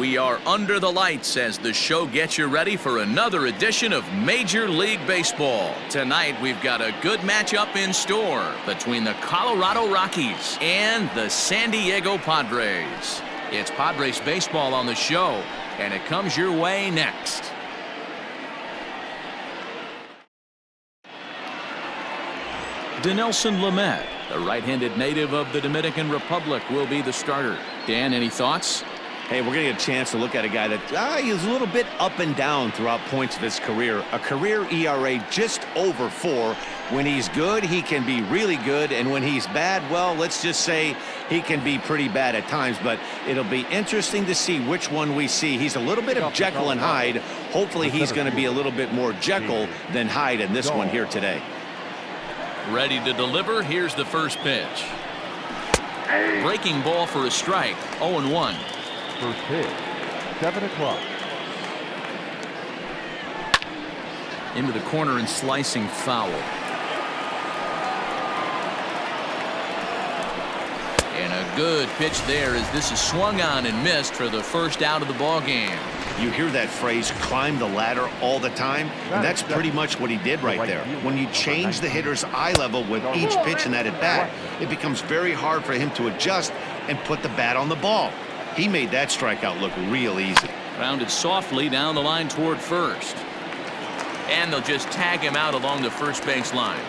We are under the lights as the show gets you ready for another edition of Major League Baseball. Tonight, we've got a good matchup in store between the Colorado Rockies and the San Diego Padres. It's Padres baseball on the show, and it comes your way next. Dinelson Lamet, the right-handed native of the Dominican Republic, will be the starter. Dan, any thoughts? Hey, we're going to get a chance to look at a guy that he's a little bit up and down throughout points of his career. A career ERA just over 4. When he's good, he can be really good. And when he's bad, well, let's just say he can be pretty bad at times. But it'll be interesting to see which one we see. He's a little bit of Jekyll and Hyde. Hopefully he's going to be a little bit more Jekyll than Hyde in this one here today. Ready to deliver. Here's the first pitch. Breaking ball for a strike. 0-1. First pitch, 7 o'clock. Into the corner and slicing foul. And a good pitch there as this is swung on and missed for the first out of the ball game. You hear that phrase, climb the ladder, all the time, and that's pretty much what he did right there. When you change the hitter's eye level with each pitch in that at bat, it becomes very hard for him to adjust and put the bat on the ball. He made that strikeout look real easy. Rounded softly down the line toward first. And they'll just tag him out along the first base line.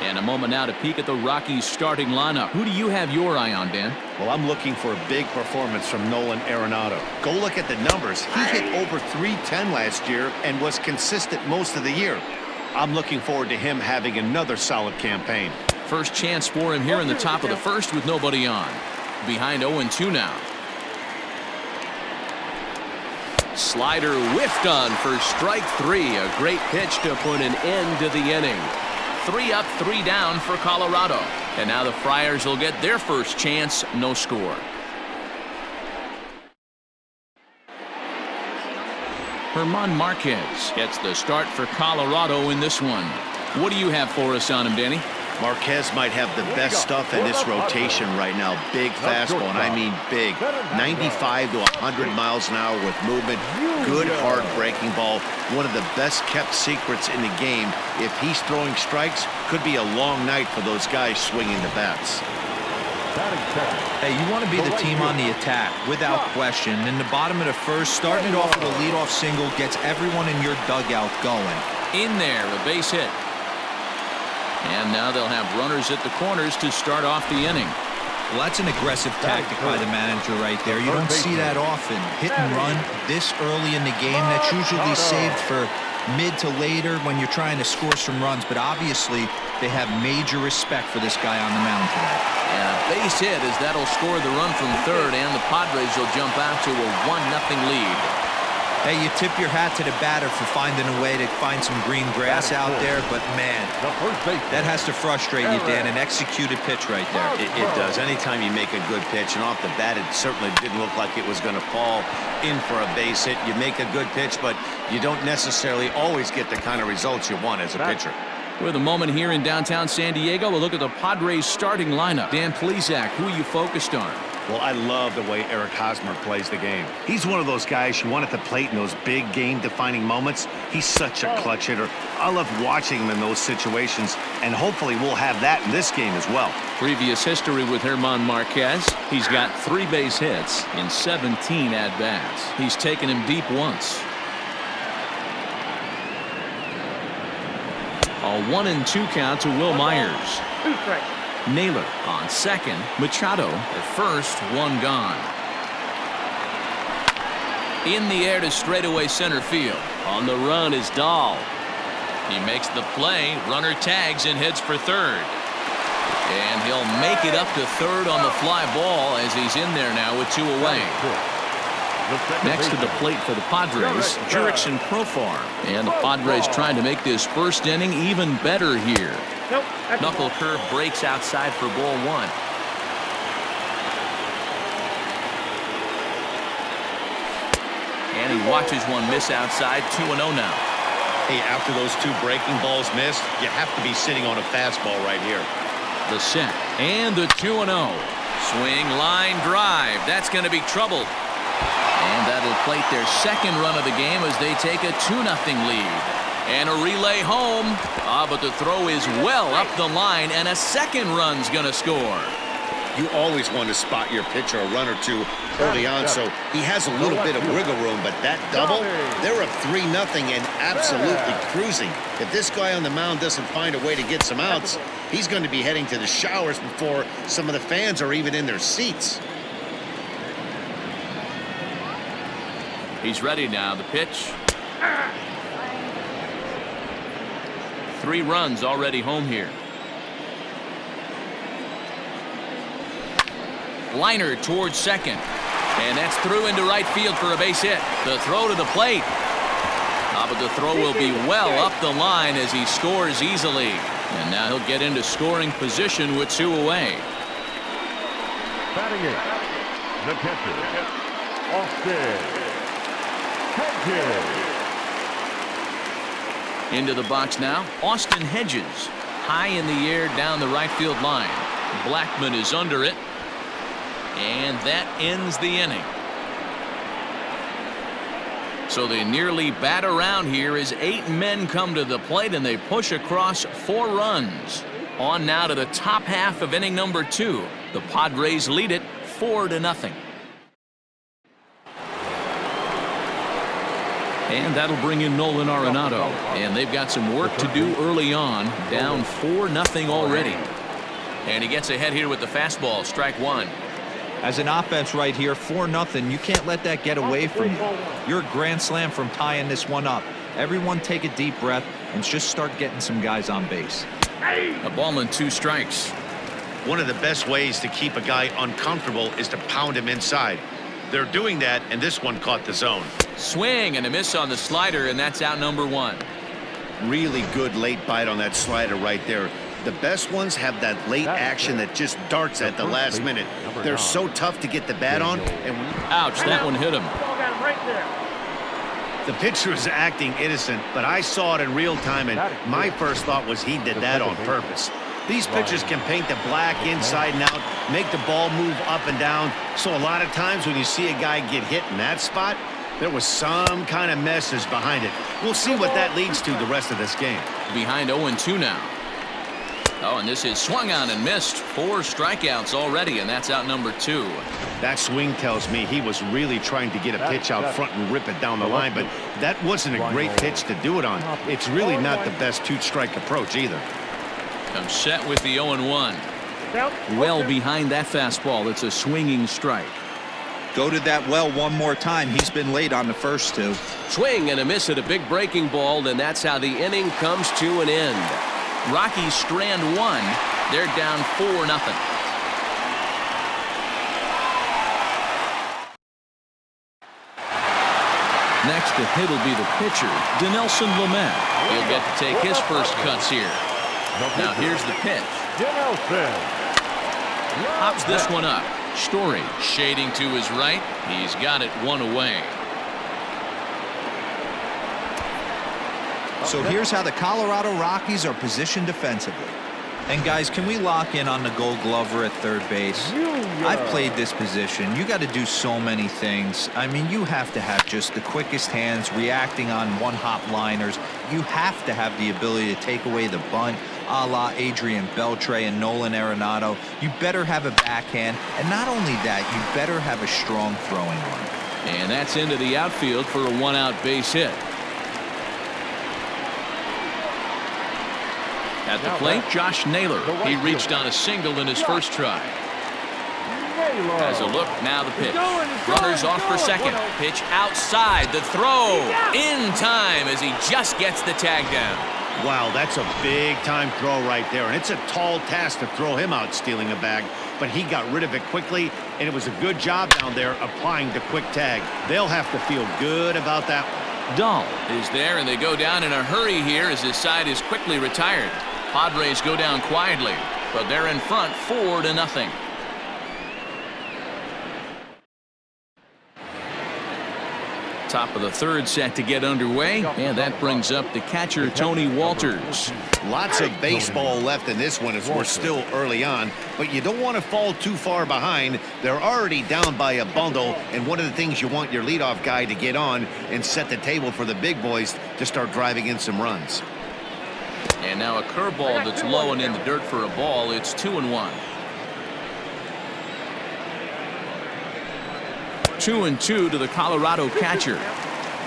And a moment now to peek at the Rockies starting lineup. Who do you have your eye on, Dan? Well, I'm looking for a big performance from Nolan Arenado. Go look at the numbers. He hit over .310 last year and was consistent most of the year. I'm looking forward to him having another solid campaign. First chance for him here in the top of the first with nobody on. Behind 0-2 now. Slider whiffed on for strike 3. A great pitch to put an end to the inning. 3 up, 3 down for Colorado. And now the Friars will get their first chance. No score. German Marquez gets the start for Colorado in this one. What do you have for us on him, Danny? Marquez might have the best stuff in this rotation right now. Big fastball, and I mean big. 95 to 100 miles an hour with movement. Good hard breaking ball. One of the best kept secrets in the game. If he's throwing strikes, could be a long night for those guys swinging the bats. Hey, you want to be the team on the attack, without question. In the bottom of the first, starting it off with a leadoff single gets everyone in your dugout going. In there, a base hit. And now they'll have runners at the corners to start off the inning. Well, that's an aggressive tactic by the manager right there. You don't see that often. Hit and run this early in the game. That's usually saved for mid to later when you're trying to score some runs. But obviously, they have major respect for this guy on the mound today. And a base hit as that'll score the run from third, and the Padres will jump out to a 1-0 lead. Hey, you tip your hat to the batter for finding a way to find some green grass out there, but man, that has to frustrate you, Dan. An executed pitch right there. It does. Anytime you make a good pitch, and off the bat, it certainly didn't look like it was going to fall in for a base hit. You make a good pitch, but you don't necessarily always get the kind of results you want as a pitcher. With a moment here in downtown San Diego, we'll look at the Padres starting lineup. Dan Plesac, who are you focused on? Well, I love the way Eric Hosmer plays the game. He's one of those guys you want at the plate in those big game-defining moments. He's such a clutch hitter. I love watching him in those situations, and hopefully we'll have that in this game as well. Previous history with German Marquez. He's got 3 base hits in 17 at-bats. He's taken him deep once. A 1-2 count to Will Myers. Naylor on second. Machado at first. 1 gone. In the air to straightaway center field. On the run is Dahl. He makes the play. Runner tags and heads for third. And he'll make it up to third on the fly ball as he's in there now with 2 away. Next to the plate for the Padres, Jurickson Profar. And the Padres trying to make this first inning even better here. Knuckle curve breaks outside for ball 1. And he watches one miss outside. 2-0 now. Hey, after those 2 breaking balls missed, you have to be sitting on a fastball right here. The set and the 2-0. Swing, line drive. That's going to be trouble. And that'll plate their second run of the game as they take a 2-0 lead. And a relay home. But the throw is well up the line, and a second run's going to score. You always want to spot your pitcher a run or two early on, so he has a little bit of wiggle room, but that double, they're up 3-0 and absolutely cruising. If this guy on the mound doesn't find a way to get some outs, he's going to be heading to the showers before some of the fans are even in their seats. He's ready now. The pitch. 3 runs already home here. Liner towards second. And that's through into right field for a base hit. The throw to the plate. But the throw will be well up the line as he scores easily. And now he'll get into scoring position with 2 away. Batting it, the catcher, Austin Hedges. Into the box now, Austin Hedges. High in the air down the right field line. Blackman is under it. And that ends the inning. So they nearly bat around here as 8 men come to the plate and they push across 4 runs. On now to the top half of inning number 2. The Padres lead it 4-0. And that'll bring in Nolan Arenado. And they've got some work to do early on. Down 4-0 already. And he gets ahead here with the fastball. Strike 1. As an offense right here, 4-0, you can't let that get away from you. You're a grand slam from tying this one up. Everyone take a deep breath and just start getting some guys on base. A ball and 2 strikes. One of the best ways to keep a guy uncomfortable is to pound him inside. They're doing that, and this one caught the zone. Swing and a miss on the slider, and that's out number 1. Really good late bite on that slider right there. The best ones have that late action that just darts at the last minute. They're so tough to get the bat on. And ouch, that one hit him. The pitcher is acting innocent, but I saw it in real time, and my first thought was he did that on purpose. These pitchers can paint the black inside and out, make the ball move up and down. So a lot of times when you see a guy get hit in that spot, there was some kind of message behind it. We'll see what that leads to the rest of this game. Behind 0-2 now. And this is swung on and missed. 4 strikeouts already, and that's out number 2. That swing tells me he was really trying to get a pitch out front and rip it down the line, but that wasn't a great pitch to do it on. It's really not the best 2-strike approach either. Comes set with the 0-1. Well behind that fastball. It's a swinging strike. Go to that well one more time. He's been late on the first 2. Swing and a miss at a big breaking ball, and that's how the inning comes to an end. Rockies strand 1. They're down 4-0. Next to hit will be the pitcher, Dinelson Lamet. He'll get to take his first cuts here. Now here's the pitch. Pops this one up. Story shading to his right. He's got it 1 away. So here's how the Colorado Rockies are positioned defensively. And guys, can we lock in on the Gold Glover at third base? I've played this position. You got to do so many things. I mean, you have to have just the quickest hands, reacting on one-hop liners. You have to have the ability to take away the bunt, a la Adrian Beltre and Nolan Arenado. You better have a backhand, and not only that, you better have a strong throwing arm. And that's into the outfield for a 1-out base hit. At the plate, Josh Naylor. He reached on a single in his first try. Has a look, now the pitch. Runners off for second. Pitch outside, the throw in time as he just gets the tag down. Wow, that's a big-time throw right there, and it's a tall task to throw him out stealing a bag, but he got rid of it quickly, and it was a good job down there applying the quick tag. They'll have to feel good about that one. Dahl is there, and they go down in a hurry here as his side is quickly retired. Padres go down quietly, but they're in front 4-0. Top of the third set to get underway, and that brings up the catcher, Tony Walters. Lots of baseball left in this one as we're still early on, but you don't want to fall too far behind. They're already down by a bundle, and one of the things you want your leadoff guy to get on and set the table for the big boys to start driving in some runs. And now a curveball that's low and in the dirt for a ball. It's 2-1. 2-2 to the Colorado catcher.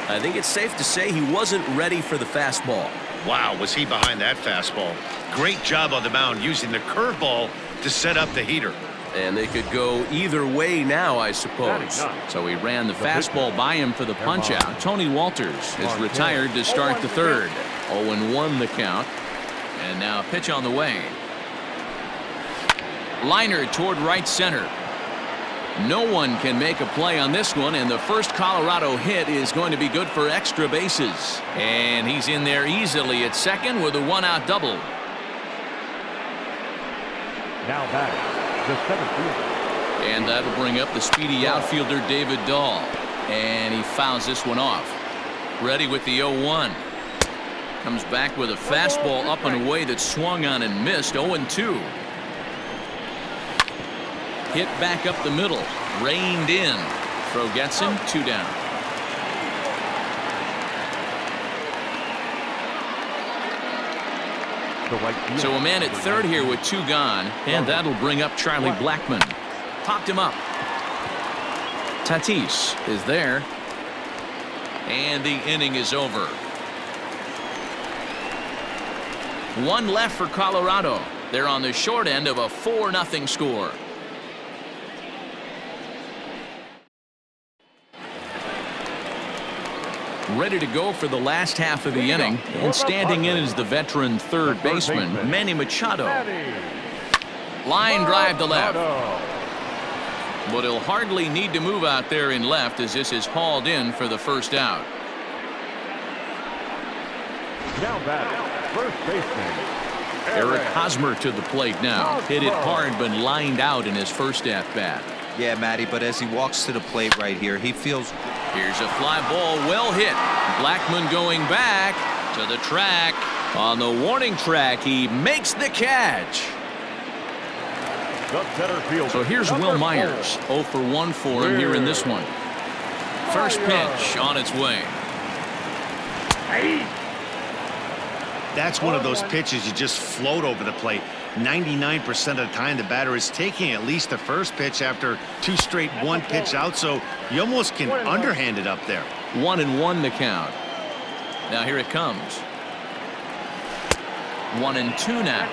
I think it's safe to say he wasn't ready for the fastball. Wow, was he behind that fastball. Great job on the mound using the curveball to set up the heater. And they could go either way now, I suppose. So he ran the fastball by him for the punch-out. Tony Walters is retired to start the third. 0-1 the count. And now a pitch on the way. Liner toward right center. No one can make a play on this one, and the first Colorado hit is going to be good for extra bases. And he's in there easily at second with a one-out double. Now back, the center fielder. And that'll bring up the speedy outfielder David Dahl. And he fouls this one off. Ready with the 0-1. Comes back with a fastball up and away that swung on and missed. 0-2. Hit back up the middle. Reined in. Throw gets him. 2 down. So a man at third here with 2 gone. And that'll bring up Charlie Blackmon. Popped him up. Tatis is there. And the inning is over. 1 left for Colorado. They're on the short end of a 4-0 score. Ready to go for the last half of the inning, and standing in is the veteran third baseman, Manny Machado. Line drive to left. But he'll hardly need to move out there in left as this is hauled in for the first out. Now back, first baseman Eric Hosmer to the plate now. Hit it hard but lined out in his first at-bat. Yeah, Matty, but as he walks to the plate right here, he feels. Here's a fly ball, well hit. Blackmon going back to the track. On the warning track, he makes the catch. The center fielder. So here's Will Myers. 0 for 1 for him here in this one. First pitch on its way. That's one of those pitches you just float over the plate. 99% of the time the batter is taking at least the first pitch after 2 straight 1-pitch out, so you almost can underhand it up there. 1-1 the count. Now here it comes. 1-2 now.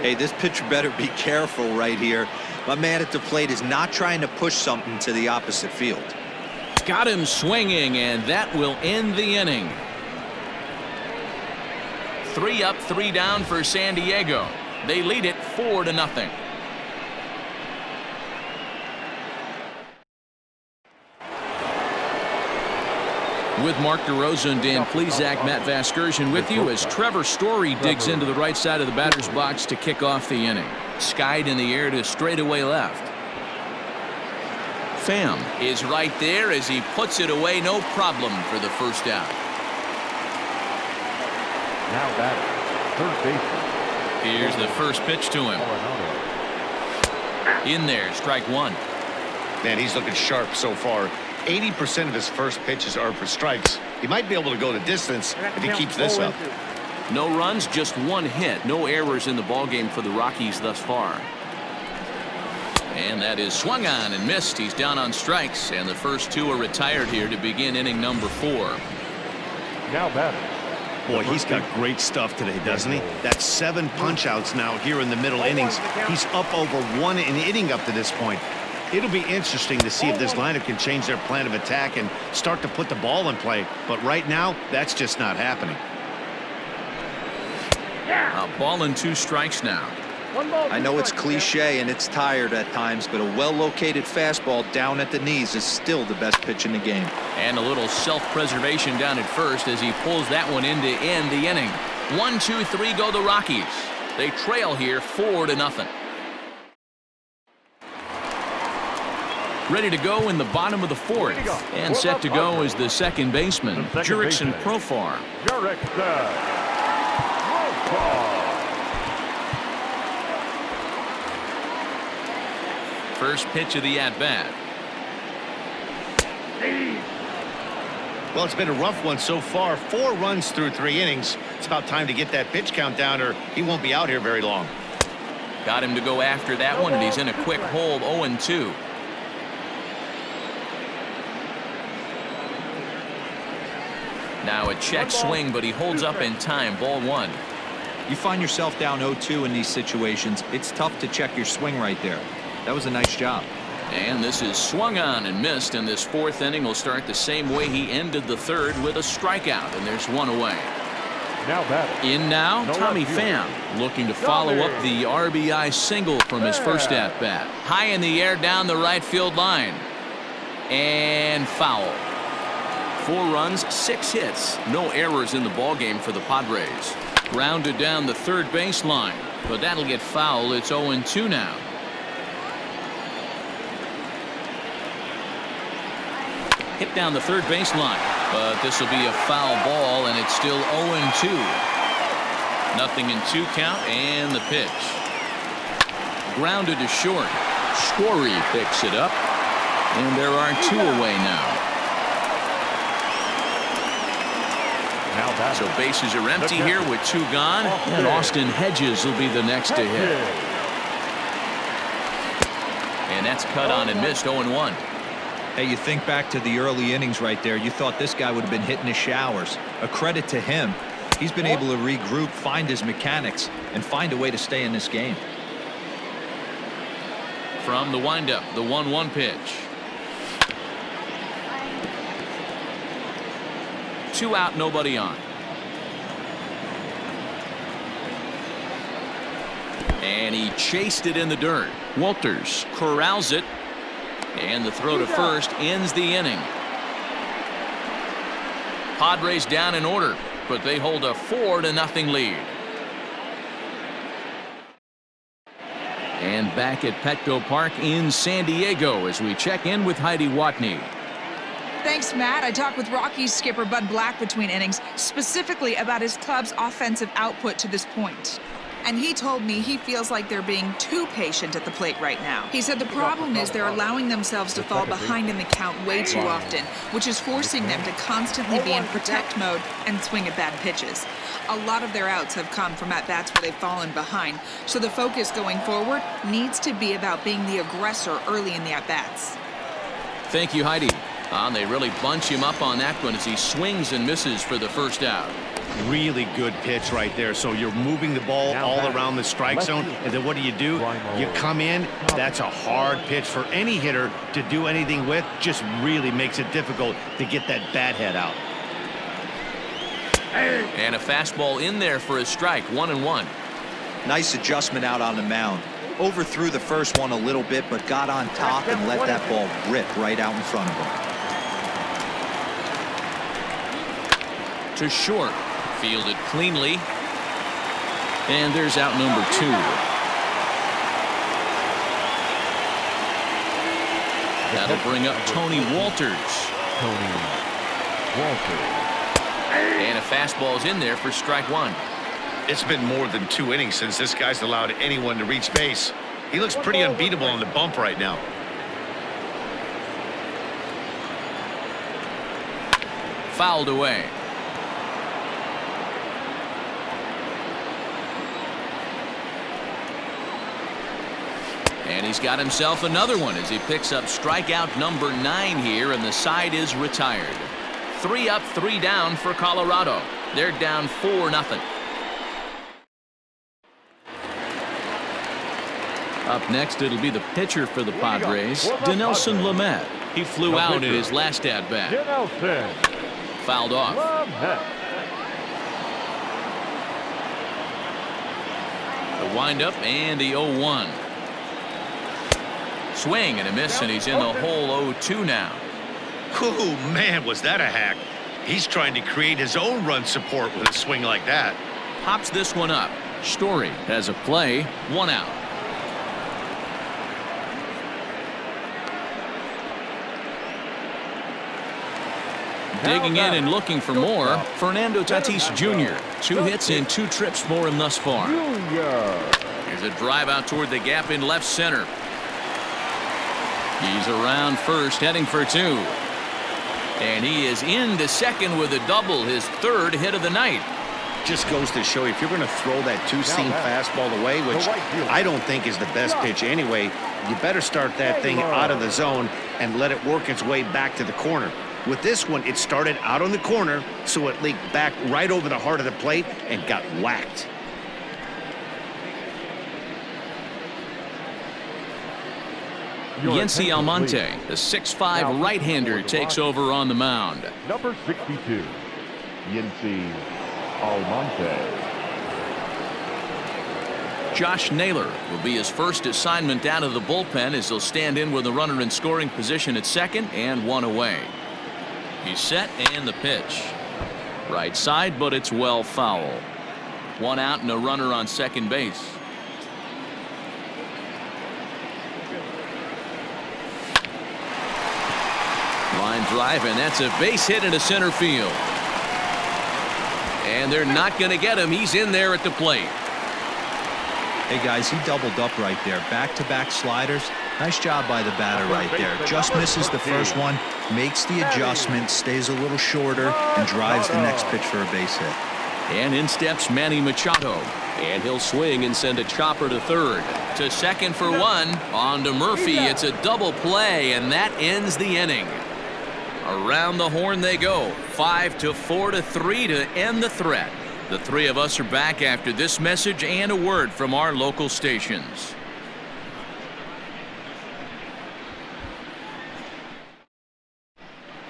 Hey, this pitcher better be careful right here. My man at the plate is not trying to push something to the opposite field. Got him swinging, and that will end the inning. 3 up, 3 down for San Diego. They lead it 4-0. With Mark DeRosa and Dan Plesac, Matt Vasgersian with you as Trevor Story digs into the right side of the batter's box to kick off the inning. Skied in the air to straightaway left. Pham is right there as he puts it away, no problem for the first out. Now back, third baseman. Here's the first pitch to him. In there, strike 1. Man, he's looking sharp so far. 80% of his first pitches are for strikes. He might be able to go the distance if he keeps this up. No runs, just 1 hit. No errors in the ballgame for the Rockies thus far. And that is swung on and missed. He's down on strikes, and the first 2 are retired here to begin inning number 4. Now batter. Boy, he's got great stuff today, doesn't he? That's 7 punch-outs now here in the middle innings. He's up over 1 an inning up to this point. It'll be interesting to see if this lineup can change their plan of attack and start to put the ball in play. But right now, that's just not happening. A ball and 2 strikes now. I know it's cliche and it's tired at times, but a well-located fastball down at the knees is still the best pitch in the game. And a little self-preservation down at first as he pulls that one in to end the inning. 1, 2, 3 go the Rockies. They trail here 4-0. Ready to go in the bottom of the fourth. And set to go is the second baseman, Jurickson Profar. First pitch of the at-bat. Well, it's been a rough one so far. 4 runs through 3 innings. It's about time to get that pitch count down, or he won't be out here very long. Got him to go after that one, and he's in a quick hold, 0-2. Now a check swing, but he holds up in time. Ball 1. You find yourself down 0-2 in these situations. It's tough to check your swing right there. That was a nice job. And this is swung on and missed, and this fourth inning will start the same way he ended the third, with a strikeout, and there's one away. Now batting. In now, Tommy Pham, looking to follow up the RBI single from his first at-bat. High in the air down the right field line. And foul. 4 runs, 6 hits. No errors in the ballgame for the Padres. Grounded down the third baseline, but that'll get foul. It's 0-2 now. Hit down the third baseline, but this will be a foul ball, and it's still 0-2. Nothing in 2 count, and the pitch. Grounded to short. Story picks it up, and there are 2 away now. So bases are empty here with 2 gone, and Austin Hedges will be the next to hit. And that's cut on and missed, 0-1. Hey, you think back to the early innings right there. You thought this guy would have been hitting his showers. A credit to him. He's been able to regroup, find his mechanics, and find a way to stay in this game. From the windup, the 1-1 pitch. 2 out, nobody on. And he chased it in the dirt. Walters corrals it. And the throw to first ends the inning. Padres down in order, but they hold a 4-0 lead. And back at Petco Park in San Diego as we check in with Heidi Watney. Thanks, Matt. I talked with Rockies skipper Bud Black between innings, specifically about his club's offensive output to this point. And he told me he feels like they're being too patient at the plate right now. He said the problem is they're allowing themselves to fall behind in the count way too often, which is forcing them to constantly be in protect mode and swing at bad pitches. A lot of their outs have come from at-bats where they've fallen behind, so the focus going forward needs to be about being the aggressor early in the at-bats. Thank you, Heidi. They really bunch him up on that one as he swings and misses for the first out. Really good pitch right there. So you're moving the ball all around the strike zone, and then what do? You come in. That's a hard pitch for any hitter to do anything with. Just really makes it difficult to get that bat head out. And a fastball in there for a strike, 1-1. Nice adjustment out on the mound. Overthrew the first one a little bit, but got on top and let that ball rip right out in front of him. To short. Fielded cleanly. And there's out number 2. That'll bring up Tony Walters. And a fastball's in there for strike 1. It's been more than 2 innings since this guy's allowed anyone to reach base. He looks pretty unbeatable on the bump right now. Fouled away. And he's got himself another one as he picks up strikeout number 9 here, and the side is retired. 3 up, 3 down for Colorado. They're down 4-0. Up next, it'll be the pitcher for the Padres, Dinelson Lamet. He flew out in his last at-bat. Fouled off. The windup and the 0-1. Swing and a miss, and he's in the hole 0-2 now. Oh, man, was that a hack. He's trying to create his own run support with a swing like that. Pops this one up. Story has a play, 1 out. Digging in and looking for more, Fernando Tatis Jr. 2 hits and 2 trips for him thus far. Here's a drive out toward the gap in left center. He's around first, heading for 2. And he is into second with a double, his 3rd hit of the night. Just goes to show you, if you're going to throw that two-seam fastball away, which I don't think is the best pitch anyway, you better start that thing out of the zone and let it work its way back to the corner. With this one, it started out on the corner, so it leaked back right over the heart of the plate and got whacked. Yency Almonte, the 6'5" right-hander, takes over on the mound. Number 62, Yency Almonte. Josh Naylor will be his first assignment out of the bullpen as he'll stand in with a runner in scoring position at second and 1 away. He's set and the pitch. Right side, but it's well foul. 1 out and a runner on second base. Line drive, and that's a base hit into center field. And they're not going to get him. He's in there at the plate. Hey guys, he doubled up right there. Back-to-back sliders. Nice job by the batter right there. Just misses the first one, makes the adjustment, stays a little shorter, and drives the next pitch for a base hit. And in steps Manny Machado. And he'll swing and send a chopper to third. To second for 1. On to Murphy. It's a double play, and that ends the inning. Around the horn they go. 5-4-3 to end the threat. The 3 of us are back after this message and a word from our local stations.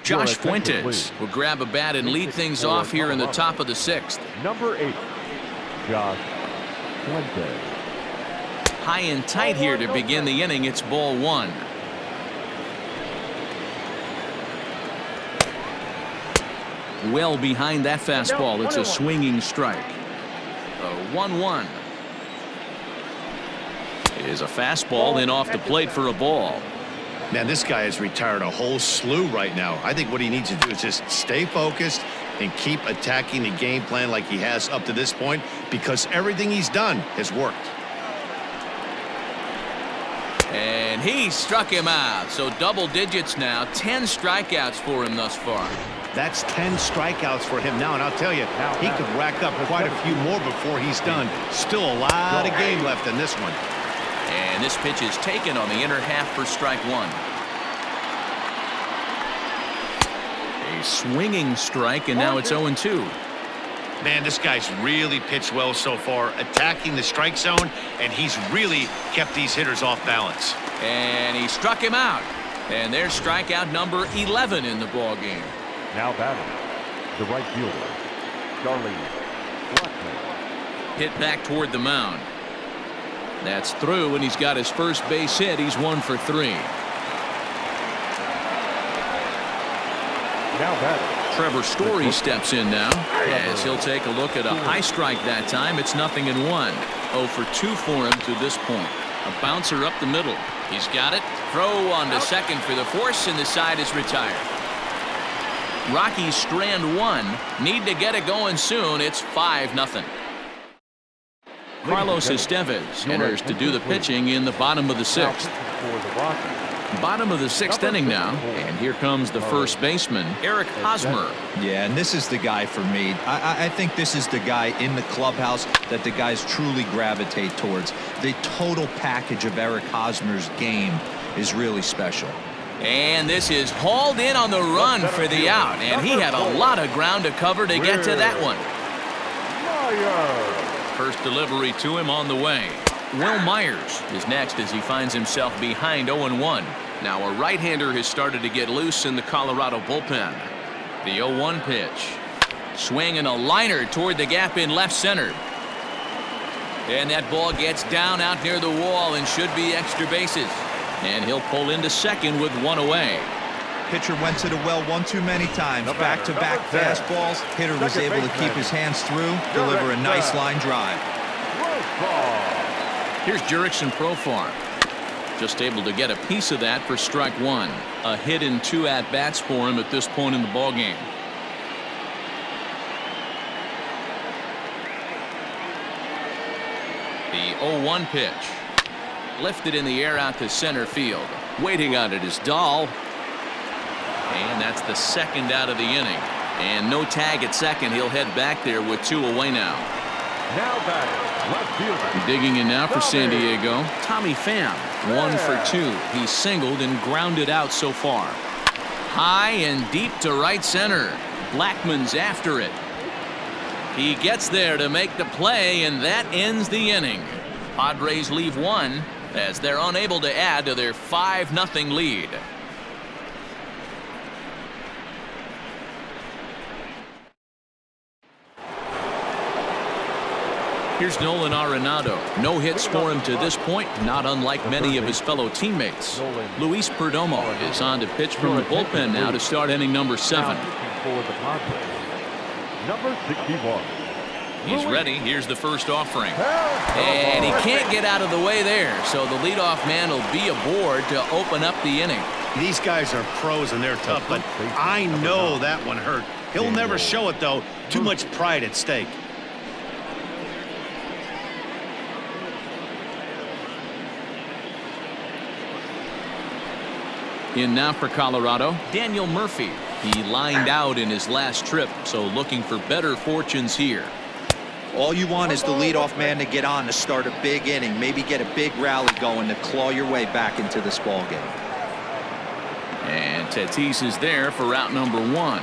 Josh Fuentes will grab a bat and lead things off here in the top of the 6th. Number 8, Josh Fuentes. High and tight here to begin the inning. It's ball 1. Well behind that fastball. It's a swinging strike. The 1-1 is a fastball, then off the plate for a ball. Man, this guy has retired a whole slew right now. I think what he needs to do is just stay focused and keep attacking the game plan like he has up to this point, because everything he's done has worked. And he struck him out. So double digits now. 10 strikeouts for him thus far. That's 10 strikeouts for him now, and I'll tell you, he could rack up quite a few more before he's done. Still a lot of game left in this one. And this pitch is taken on the inner half for strike 1. A swinging strike, and now it's 0-2. Man, this guy's really pitched well so far, attacking the strike zone, and he's really kept these hitters off balance. And he struck him out. And there's strikeout number 11 in the ball game. Now batting, the right fielder, Charlie Blackmon. Hit back toward the mound. That's through, and he's got his first base hit. He's 1 for 3. Now batting, Trevor Story steps in now as he'll take a look at a high strike that time. It's 0-1. 0 for 2 for him to this point. A bouncer up the middle. He's got it. Throw on to second for the force, and the side is retired. Rockies strand 1. Need to get it going soon. It's 5-0. Carlos Estevez enters to do the pitching in the bottom of the 6th. Bottom of the 6th inning now, and here comes the first baseman, Eric Hosmer. Yeah, and this is the guy for me. I think this is the guy in the clubhouse that the guys truly gravitate towards. The total package of Eric Hosmer's game is really special. And this is hauled in on the run for the out, and he had a lot of ground to cover to get to that one. First delivery to him on the way. Will Myers is next as he finds himself behind 0-1. Now a right-hander has started to get loose in the Colorado bullpen. The 0-1 pitch. Swing and a liner toward the gap in left center. And that ball gets down out near the wall and should be extra bases. And he'll pull into second with 1 away. Pitcher went to the well one too many times. Back-to-back fastballs. Hitter was able to keep his hands through, deliver a nice line drive. Here's Jurickson Profar. Just able to get a piece of that for strike 1. A hit in 2 at-bats for him at this point in the ballgame. 0-1 pitch. Lifted in the air out to center field. Waiting on it is Dahl. And that's the second out of the inning. And no tag at second. He'll head back there with 2 away now. Now batting, left fielder. Digging in now for San Diego, Tommy Pham. 1 for 2. He's singled and grounded out so far. High and deep to right center. Blackman's after it. He gets there to make the play, and that ends the inning. Padres leave 1 as they're unable to add to their 5-0 lead. Here's Nolan Arenado. No hits for him to this point, not unlike many of his fellow teammates. Luis Perdomo is on to pitch from the bullpen now to start inning number 7. Number 61. He's ready. Here's the first offering. And he can't get out of the way there, so the leadoff man will be aboard to open up the inning. These guys are pros and they're tough, but I know that one hurt. He'll never show it, though. Too much pride at stake. In now for Colorado, Daniel Murphy. He lined out in his last trip, so looking for better fortunes here. All you want is the leadoff man to get on to start a big inning, maybe get a big rally going to claw your way back into this ball game. And Tatis is there for route number 1.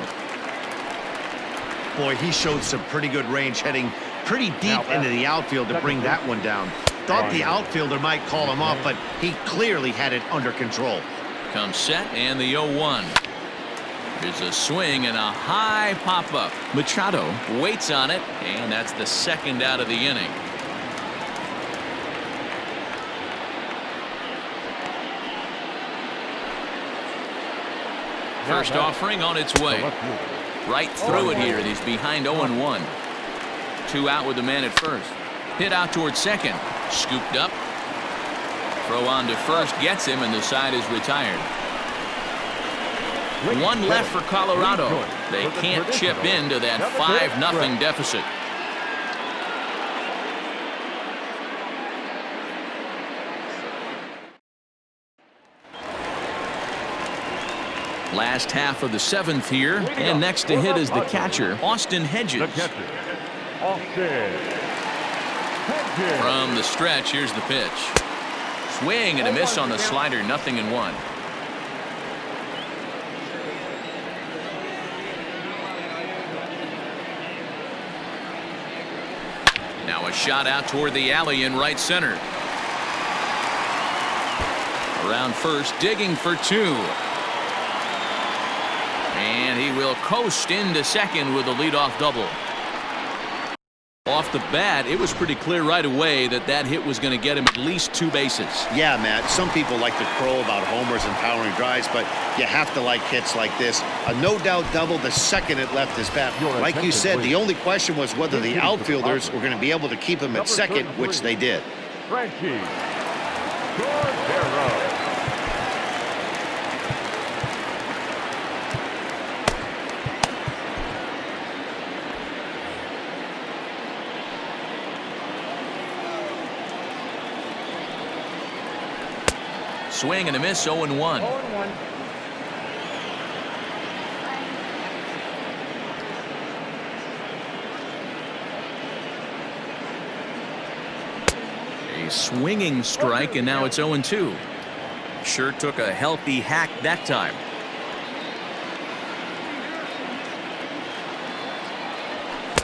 Boy, he showed some pretty good range, heading pretty deep into the outfield to bring that one down. Thought the outfielder might call him off, but he clearly had it under control. Comes set and the 0-1. There's a swing and a high pop-up. Machado waits on it, and that's the second out of the inning. First offering on its way. Right through it here, and he's behind 0-1. 2 out with the man at first. Hit out towards second. Scooped up. Throw on to first gets him, and the side is retired. 1 left for Colorado. They can't chip into that 5-0 deficit. Last half of the 7th here, and next to hit is the catcher, Austin Hedges. From the stretch, here's the pitch. Swing and a miss on the slider, 0-1. Now a shot out toward the alley in right center. Around first, digging for 2. And he will coast into second with a leadoff double. Off the bat, it was pretty clear right away that that hit was going to get him at least 2 bases. Yeah, Matt, some people like to crow about homers and powering drives, but you have to like hits like this. A no-doubt double the second it left his bat. Like you said, the only question was whether the outfielders were going to be able to keep him at second, which they did. Frankie. Swing and a miss, 0-1. A swinging strike, and now it's 0-2. Sure took a healthy hack that time.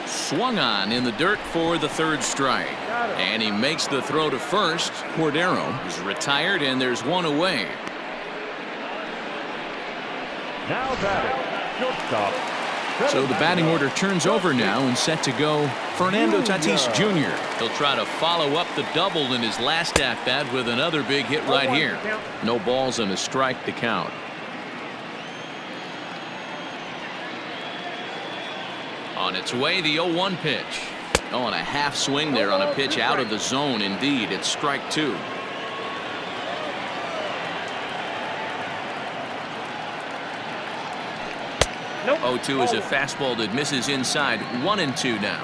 Swung on in the dirt for the 3rd strike. And he makes the throw to first. Cordero is retired, and there's 1 away. Now batting, shortstop. So the batting order turns over now, and set to go Fernando Tatis Jr. He'll try to follow up the double in his last at-bat with another big hit right here. No balls and a strike to count. On its way, the 0-1 pitch. Oh, and a half swing there on a pitch out of the zone. Indeed, it's strike 2. Nope. 0-2 is a fastball that misses inside. 1-2 now.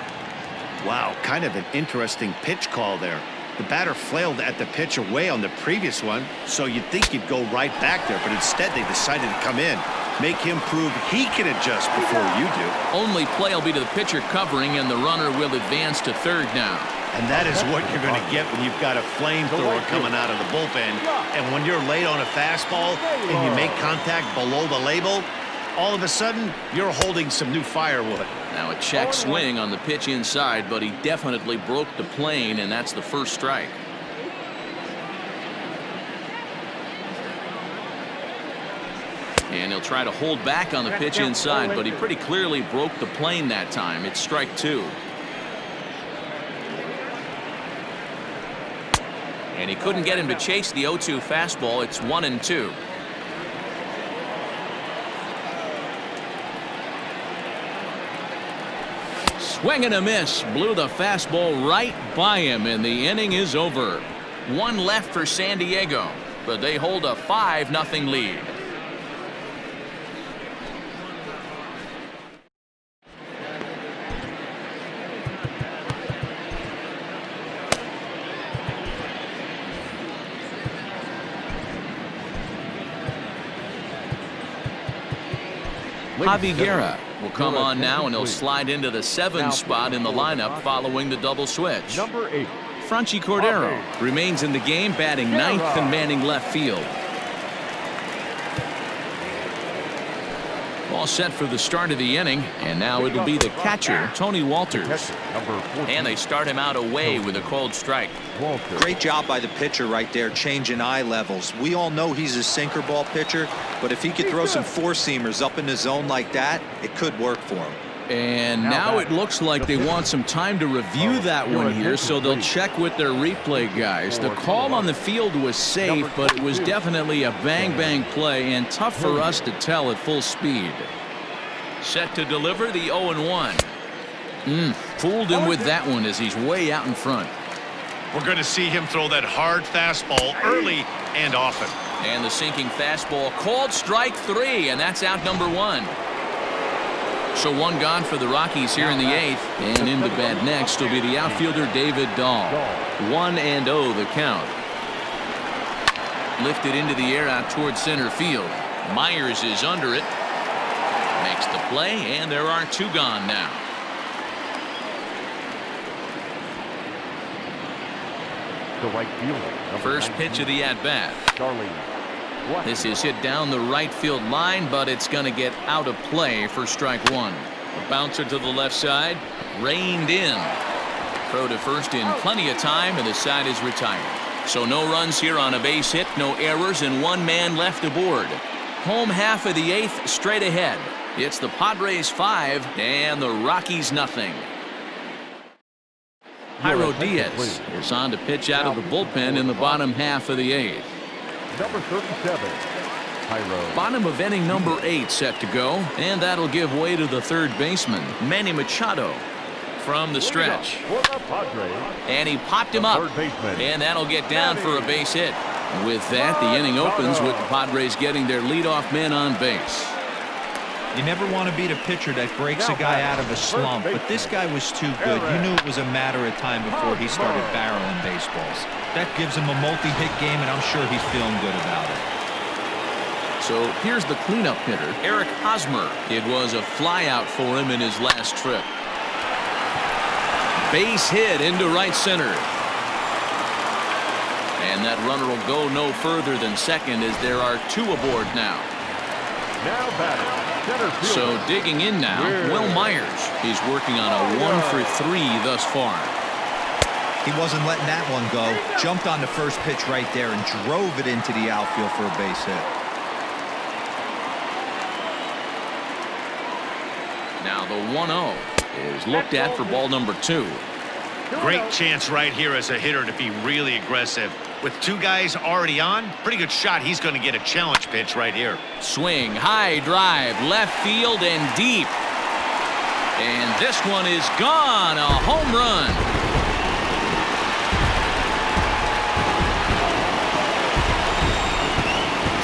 Wow, kind of an interesting pitch call there. The batter flailed at the pitch away on the previous one, so you'd think you'd go right back there, but instead they decided to come in. Make him prove he can adjust before you do. Only play will be to the pitcher covering, and the runner will advance to third now. And that is what you're going to get when you've got a flamethrower coming out of the bullpen. And when you're late on a fastball and you make contact below the label, all of a sudden, you're holding some new firewood. Now a check swing on the pitch inside, but he definitely broke the plane, and that's the first strike. And he'll try to hold back on the pitch inside, but he pretty clearly broke the plane that time. It's strike two. And he couldn't get him to chase the 0-2 fastball. It's 1-2. Swing and a miss. Blew the fastball right by him, and the inning is over. One left for San Diego, but they hold a 5-0 lead. Javi Guerra will come on now, and he'll slide into the 7th spot in the lineup following the double switch. Number 8. Franchy Cordero remains in the game, batting 9th and manning left field. All set for the start of the inning, and now it'll be the catcher, Tony Walters. And they start him out away with a cold strike. Great job by the pitcher right there, changing eye levels. We all know he's a sinker ball pitcher, but if he could throw some four-seamers up in the zone like that, it could work for him. And now it looks like they want some time to review that one here, so they'll check with their replay guys. The call on the field was safe, but it was definitely a bang-bang play and tough for us to tell at full speed. Set to deliver the 0-1. Fooled him with that one as he's way out in front. We're going to see him throw that hard fastball early and often. And the sinking fastball called strike 3, and that's out number 1. So one gone for the Rockies here in the 8th, and in the bat next will be the outfielder David Dahl. 1-0 the count. Lifted into the air out towards center field. Myers is under it. Makes the play, and there are 2 gone now. The right fielder. First pitch of the at-bat. This is hit down the right field line, but it's going to get out of play for strike 1. A bouncer to the left side, reined in. Throw to first in plenty of time, and the side is retired. So no runs here on a base hit, no errors, and 1 man left aboard. Home half of the 8th straight ahead. It's the Padres 5 and the Rockies nothing. Jairo Diaz is on to pitch out of the bullpen in the bottom half of the 8th. Number 37, Jairo. Bottom of inning number 8 set to go, and that'll give way to the third baseman, Manny Machado, from the stretch. And he popped him up, and that'll get down for a base hit. With that, the inning opens with the Padres getting their leadoff man on base. You never want to beat a pitcher that breaks a guy out of a slump, but this guy was too good. You knew it was a matter of time before he started barreling baseballs. That gives him a multi-hit game, and I'm sure he's feeling good about it. So here's the cleanup hitter, Eric Hosmer. It was a flyout for him in his last trip. Base hit into right center. And that runner will go no further than second as there are 2 aboard now. Now batting. So digging in now, Will Myers. He's working on a 1 for 3 thus far. He wasn't letting that one go. Jumped on the first pitch right there and drove it into the outfield for a base hit. Now the 1-0 is looked at for ball number 2. Great chance right here as a hitter to be really aggressive. With 2 guys already on, pretty good shot. He's going to get a challenge pitch right here. Swing, high drive, left field and deep. And this one is gone, a home run.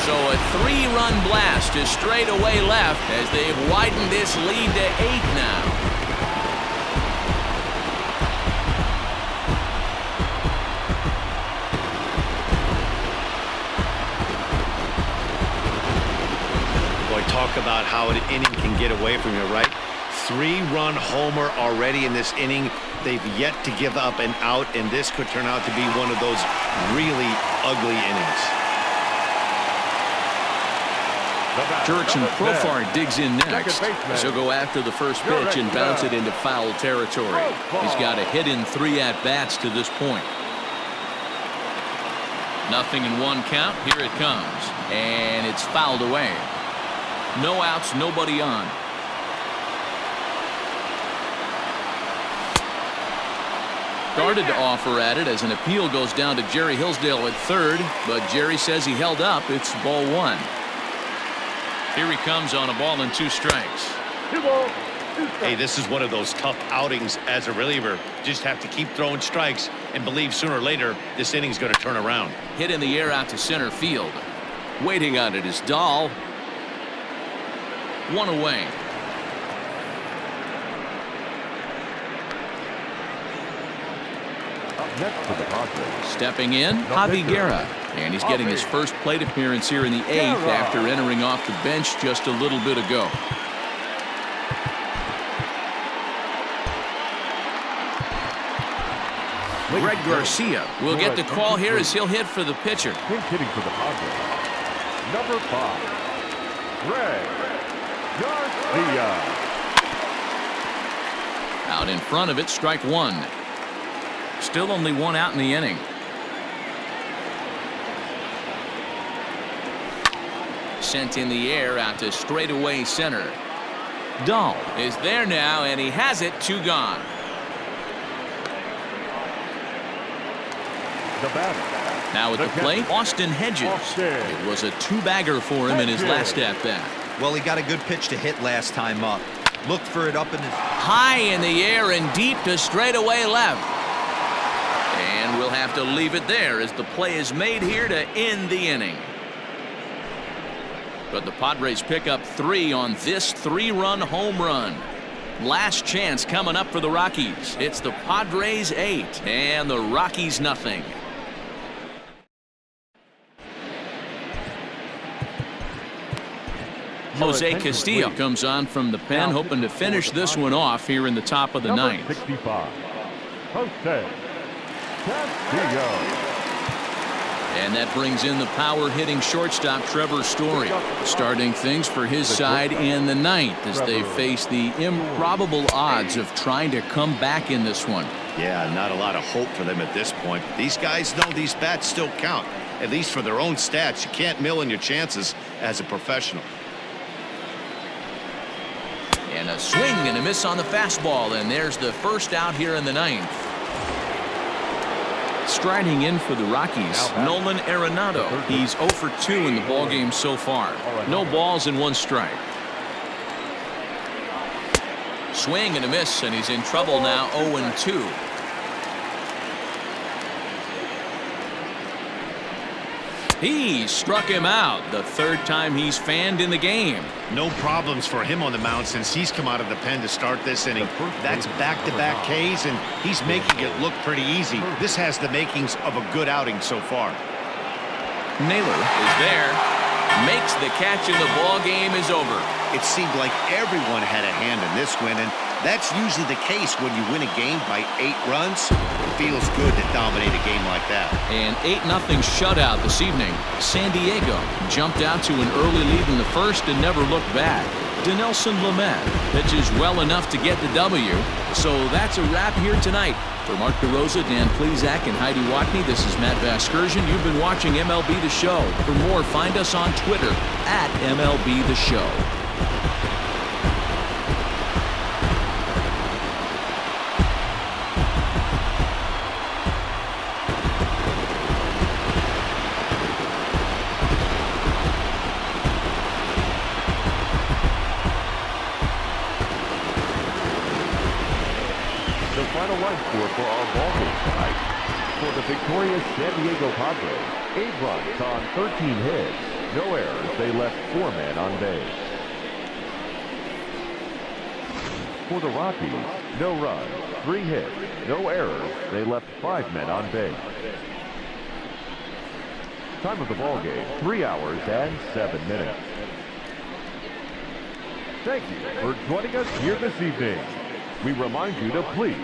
So a 3-run blast to straightaway left as they've widened this lead to 8 now. about how an inning can get away from you, right? 3-run homer already in this inning. They've yet to give up an out, and this could turn out to be one of those really ugly innings. Jurickson Profar digs in next. He'll go after the first pitch and bounce it into foul territory. He's got a hit in 3 at-bats to this point. Nothing in 1 count. Here it comes. And it's fouled away. No outs, nobody on. Started to offer at it as an appeal goes down to Jerry Hillsdale at third, but Jerry says he held up. It's ball 1. Here he comes on a ball and 2 strikes. Hey, this is one of those tough outings as a reliever. Just have to keep throwing strikes and believe sooner or later this inning's going to turn around. Hit in the air out to center field. Waiting on it is Dahl. 1 away. Next to the Padres. Stepping in, Javi Guerra. And he's getting his first plate appearance here in the 8th after entering off the bench just a little bit ago. Greg Garcia will get the call here as he'll hit for the pitcher. Pinch hitting for the Padres. Number 5, Greg Garcia. Out in front of it, strike 1. Still only 1 out in the inning. Sent in the air out to straightaway center. Dahl is there now, and he has it. 2 gone. The batter. Now at the plate, Austin Hedges. It was a 2-bagger for him in his last at-bat. Well, he got a good pitch to hit last time up. Looked for it up in his... High in the air and deep to straightaway left. And we'll have to leave it there as the play is made here to end the inning. But the Padres pick up 3 on this 3-run home run. Last chance coming up for the Rockies. It's the Padres 8 and the Rockies nothing. Jose Castillo comes on from the pen, hoping to finish this one off here in the top of the 9th. 65, Jose Castillo. And that brings in the power-hitting shortstop Trevor Story, starting things for his side in the 9th as they face the improbable odds of trying to come back in this one. Yeah, not a lot of hope for them at this point. These guys know these bats still count, at least for their own stats. You can't mill in your chances as a professional. And a swing and a miss on the fastball, and there's the first out here in the 9th. Striding in for the Rockies, Nolan Arenado. He's 0 for 2 in the ballgame so far. No balls and 1 strike. Swing and a miss, and he's in trouble now. 0-2. He struck him out the 3rd time he's fanned in the game. No problems for him on the mound since he's come out of the pen to start this inning. That's back-to-back Ks, and he's making it look pretty easy. This has the makings of a good outing so far. Naylor is there, makes the catch, and the ball game is over. It seemed like everyone had a hand in this win, and that's usually the case when you win a game by 8 runs. It feels good to dominate a game like that. An 8-0 shutout this evening. San Diego jumped out to an early lead in the 1st and never looked back. Dinelson Lamet pitches well enough to get the W. So that's a wrap here tonight. For Mark DeRosa, Dan Plesac, and Heidi Watney, this is Matt Vasgersian. You've been watching MLB The Show. For more, find us on Twitter at MLB The Show. Final line score for our ballgame tonight. For the victorious San Diego Padres, 8 runs on 13 hits. No errors. They left 4 men on base. For the Rockies, no runs, 3 hits, no errors. They left 5 men on base. Time of the ballgame, 3 hours and 7 minutes. Thank you for joining us here this evening. We remind you to please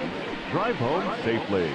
drive home safely.